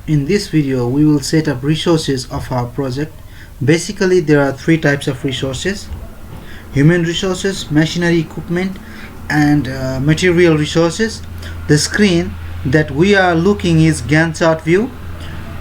In this video, we will set up resources of our project. Basically, there are three types of resources: human resources, machinery equipment, and material resources. The screen that we are looking is Gantt chart view.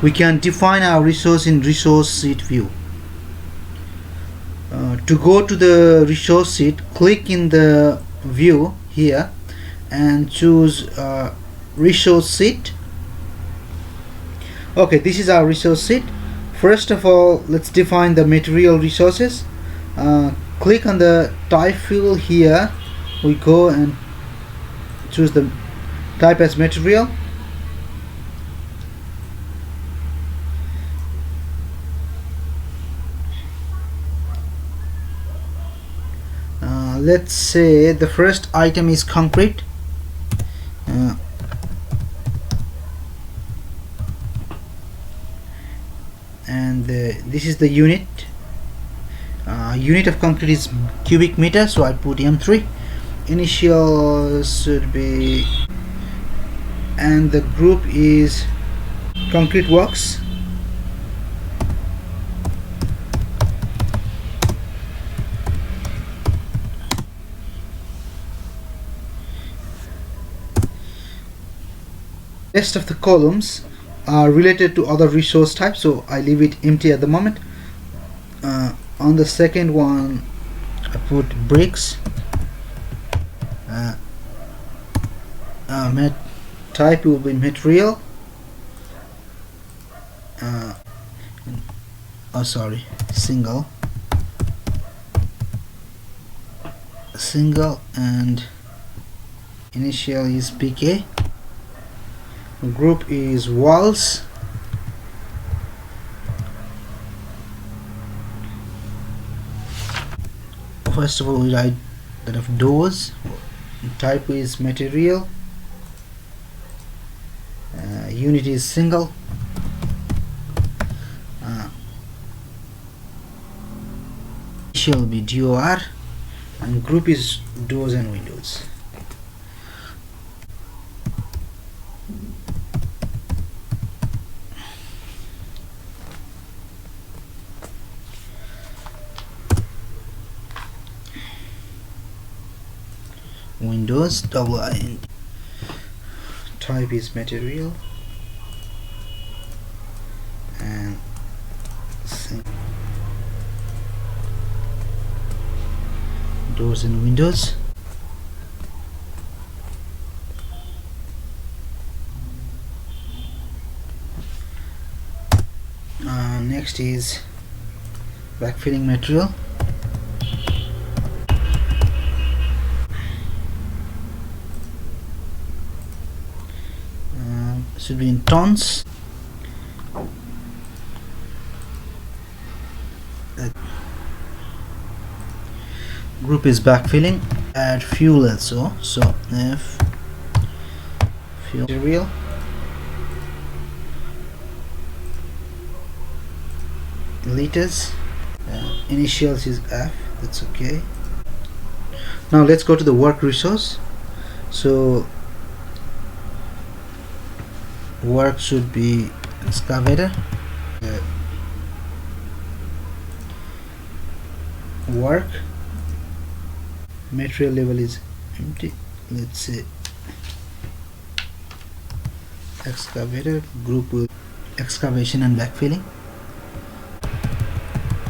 We can define our resource in resource sheet view. To go to the resource sheet, click in the view here and choose resource sheet. Okay, this is our resource sheet. First of all, let's define the material resources. Click on the type field here. We go and choose the type as material. Let's say the first item is concrete. And this is the unit. Unit of concrete is cubic meter, so I put M3. Initial should be, and the group is concrete works. Rest of the columns are related to other resource types, so I leave it empty at the moment. On the second one, I put bricks. Type will be material. Single, and initial is PK. Group is walls. First of all, we write that of doors. Type is material. Unit is single. Initial will be DOR, and group is doors and windows. Windows, double I. Type is material, and doors and windows. Next is backfilling material. Should be in tons. Group is backfilling. Add fuel also, so F fuel material. Liters. Initials is F. That's okay. Now let's go to the work resource. So work should be excavator. Work material level is empty. Let's say excavator. Group with excavation and backfilling.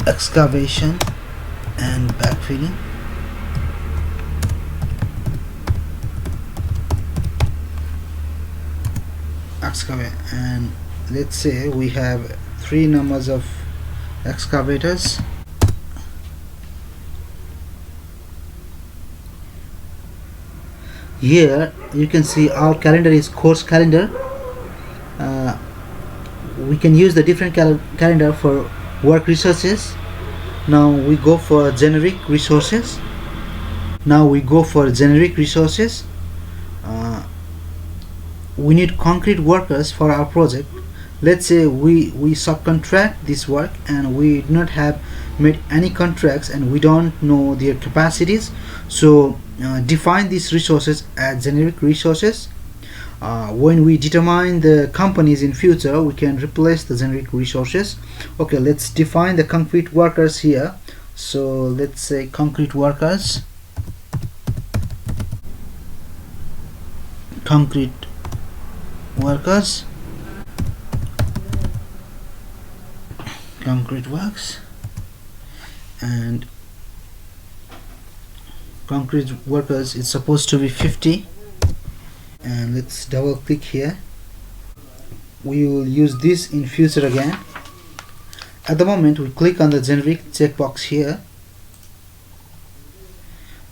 Excavation and backfilling. And let's say we have 3 numbers of excavators. Here you can see our calendar is course calendar. We can use the different calendar for work resources. Now we go for generic resources. We need concrete workers for our project. Let's say we subcontract this work and we do not have made any contracts and we don't know their capacities, so define these resources as generic resources. when we determine the companies in future, we can replace the generic resources. Okay, let's define the concrete workers here. So let's say concrete workers, concrete workers, concrete works, and concrete workers is supposed to be 50. And let's double click here. We will use this in future again. At the moment, we click on the generic checkbox here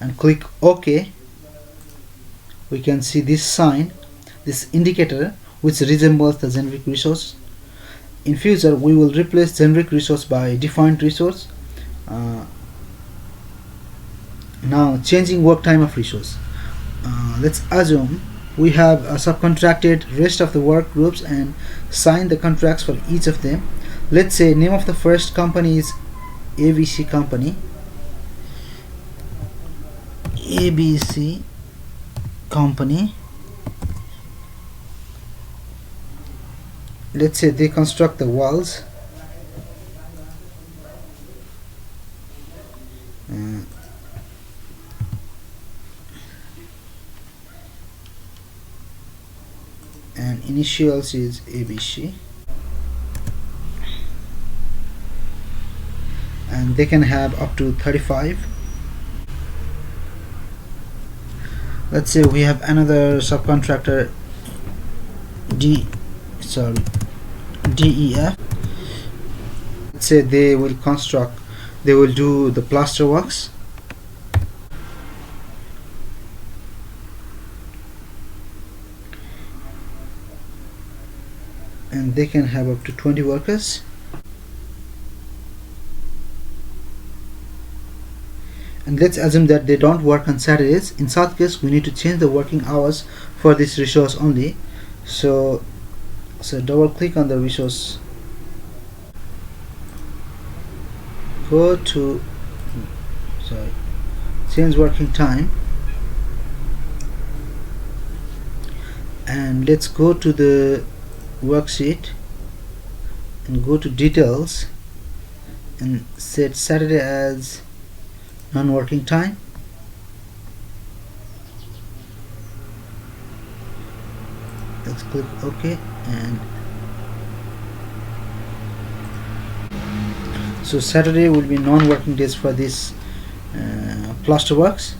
and click OK. We can see this sign, this indicator, which resembles the generic resource. In future, we will replace generic resource by defined resource. Now, changing work time of resource. Let's assume we have subcontracted rest of the work groups and signed the contracts for each of them. Let's say name of the first company is ABC company. ABC company. Let's say they construct the walls. And initials is ABC. And they can have up to 35. Let's say we have another subcontractor DEF. Let's say they will do the plaster works. And they can have up to 20 workers. And let's assume that they don't work on Saturdays. In such case, we need to change the working hours for this resource only. So double click on the resource, go to change working time, and let's go to the worksheet and go to details and set Saturday as non-working time. Let's click OK, and so Saturday will be non-working days for this plaster works.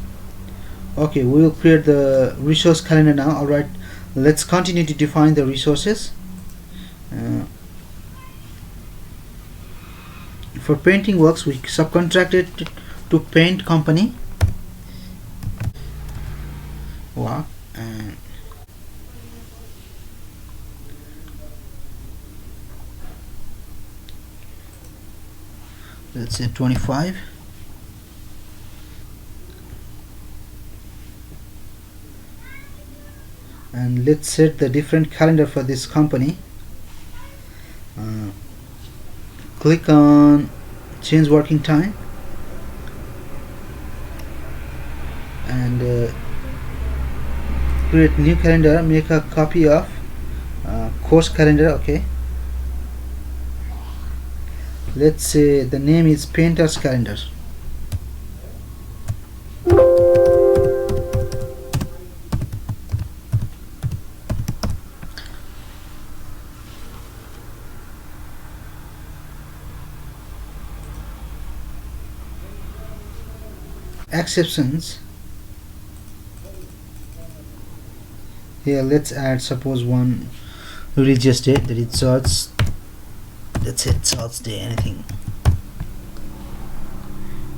Okay, we will create the resource calendar now. Alright, let's continue to define the resources. For painting works, we subcontracted to paint company. Wow. And let's say 25. And let's set the different calendar for this company. Click on change working time and create new calendar. Make a copy of course calendar. Okay, let's say the name is painters calendar. Exceptions. Here let's add suppose one religious day, that it starts, let's say it starts day, anything,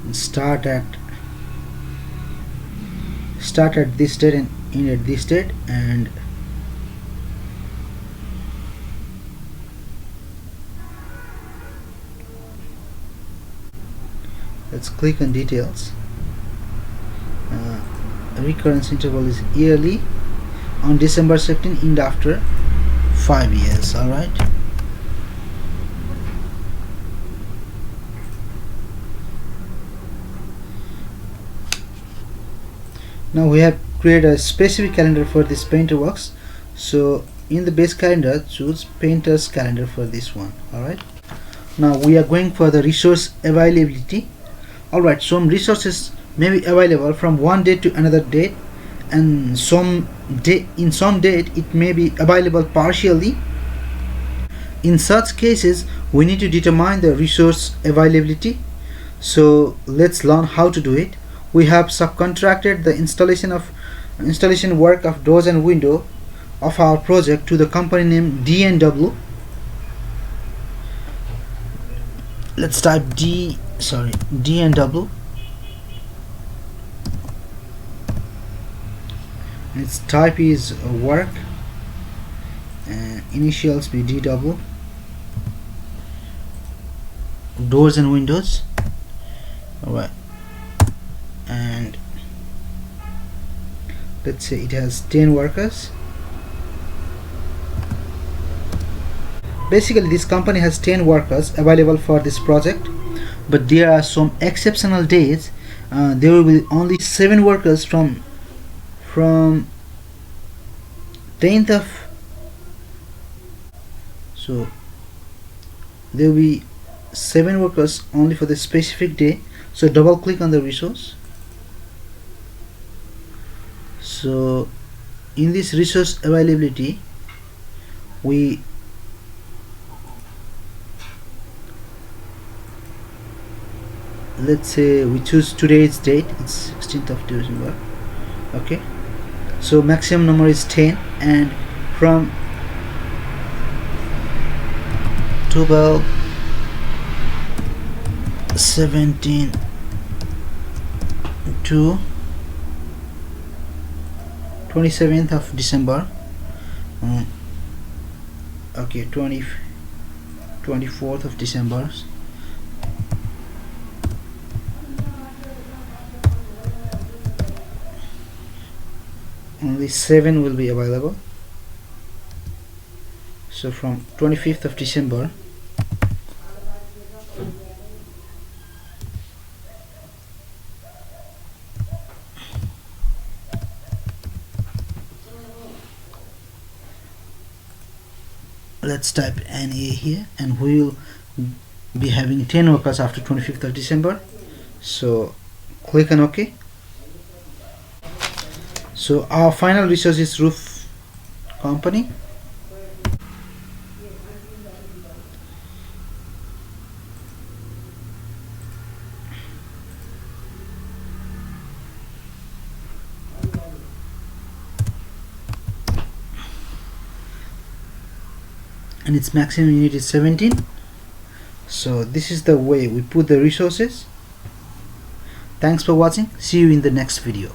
and start at this date and end at this date. And let's click on details. Recurrence interval is yearly. On December 2nd, end after 5 years. Alright, now we have created a specific calendar for this painter works. So in the base calendar, choose painter's calendar for this one. Alright, now we are going for the resource availability. Alright, some resources may be available from one date to another date, and in some date it may be available partially. In such cases, we need to determine the resource availability. So let's learn how to do it. We have subcontracted the installation work of doors and window of our project to the company name D&W. Let's type D&W. Its type is work, and initials be DW. Doors and windows. Alright, and let's say it has 10 workers. Basically this company has 10 workers available for this project, but there are some exceptional days there will be only 7 workers from 10th of, so there will be 7 workers only for the specific day. So double click on the resource. So in this resource availability, let's say we choose today's date, it's 16th of December. Okay, so maximum number is 10, and from 12/17 to 27th of December, okay, 24th of December, only 7 will be available. So from 25th of December, let's type NA here, and we will be having 10 workers after 25th of December. So click on OK. So our final resource is roof company. And its maximum unit is 17. So this is the way we put the resources. Thanks for watching. See you in the next video.